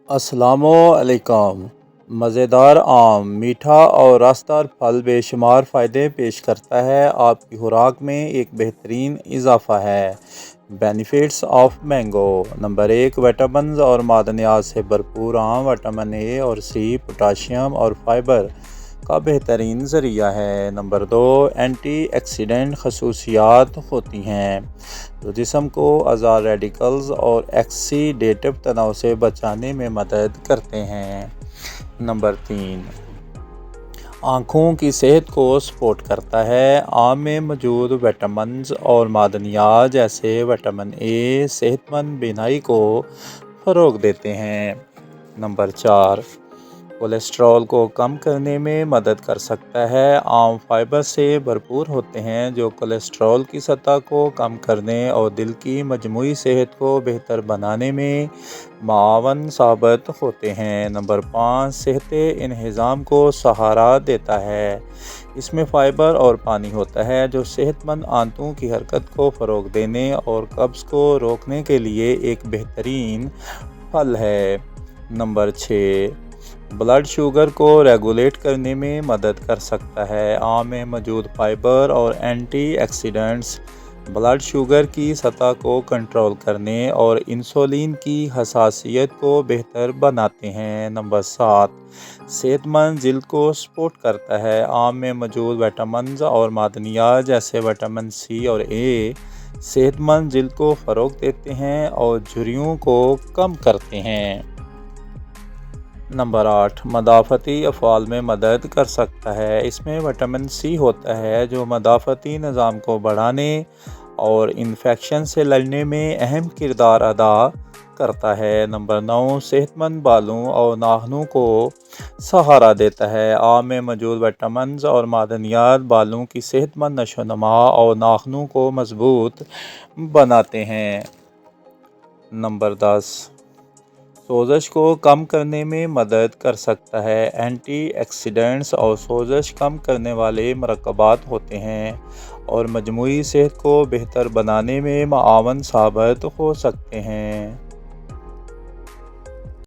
السلام علیکم۔ مزیدار آم میٹھا اور رسدار پھل بے شمار فائدے پیش کرتا ہے، آپ کی خوراک میں ایک بہترین اضافہ ہے۔ Benefits of mango. Number 1، vitamins اور معدنیات سے بھرپور آم وٹامن اے اور سی، پوٹاشیم اور فائبر کا بہترین ذریعہ ہے۔ نمبر 2، اینٹی آکسیڈنٹ خصوصیات ہوتی ہیں جو جسم کو اضار ریڈیکلز اور آکسیڈیٹو تناؤ سے بچانے میں مدد کرتے ہیں۔ نمبر 3، آنکھوں کی صحت کو سپورٹ کرتا ہے۔ آم میں موجود وٹامنز اور معدنیات جیسے وٹامن اے صحت مند بینائی کو فروغ دیتے ہیں۔ نمبر 4، کولیسٹرول کو کم کرنے میں مدد کر سکتا ہے۔ آم فائبر سے بھرپور ہوتے ہیں جو کولیسٹرول کی سطح کو کم کرنے اور دل کی مجموعی صحت کو بہتر بنانے میں معاون ثابت ہوتے ہیں۔ نمبر 5، صحت انہضام کو سہارا دیتا ہے۔ اس میں فائبر اور پانی ہوتا ہے جو صحت مند آنتوں کی حرکت کو فروغ دینے اور قبض کو روکنے کے لیے ایک بہترین پھل ہے۔ نمبر 6، بلڈ شوگر کو ریگولیٹ کرنے میں مدد کر سکتا ہے۔ آم میں موجود فائبر اور اینٹی آکسیڈنٹس بلڈ شوگر کی سطح کو کنٹرول کرنے اور انسولین کی حساسیت کو بہتر بناتے ہیں۔ نمبر 7، صحت مند جلد کو سپورٹ کرتا ہے۔ آم میں موجود وٹامنز اور معدنیات جیسے وٹامن سی اور اے صحت مند جلد کو فروغ دیتے ہیں اور جھریوں کو کم کرتے ہیں۔ نمبر 8، مدافعتی افعال میں مدد کر سکتا ہے۔ اس میں وٹامن سی ہوتا ہے جو مدافعتی نظام کو بڑھانے اور انفیکشن سے لڑنے میں اہم کردار ادا کرتا ہے۔ نمبر 9، صحت مند بالوں اور ناخنوں کو سہارا دیتا ہے۔ آم میں موجود وٹامنز اور معدنیات بالوں کی صحت مند نشو و نما اور ناخنوں کو مضبوط بناتے ہیں۔ نمبر 10، سوزش کو کم کرنے میں مدد کر سکتا ہے۔ اینٹی آکسیڈنٹس اور سوزش کم کرنے والے مرکبات ہوتے ہیں اور مجموعی صحت کو بہتر بنانے میں معاون ثابت ہو سکتے ہیں۔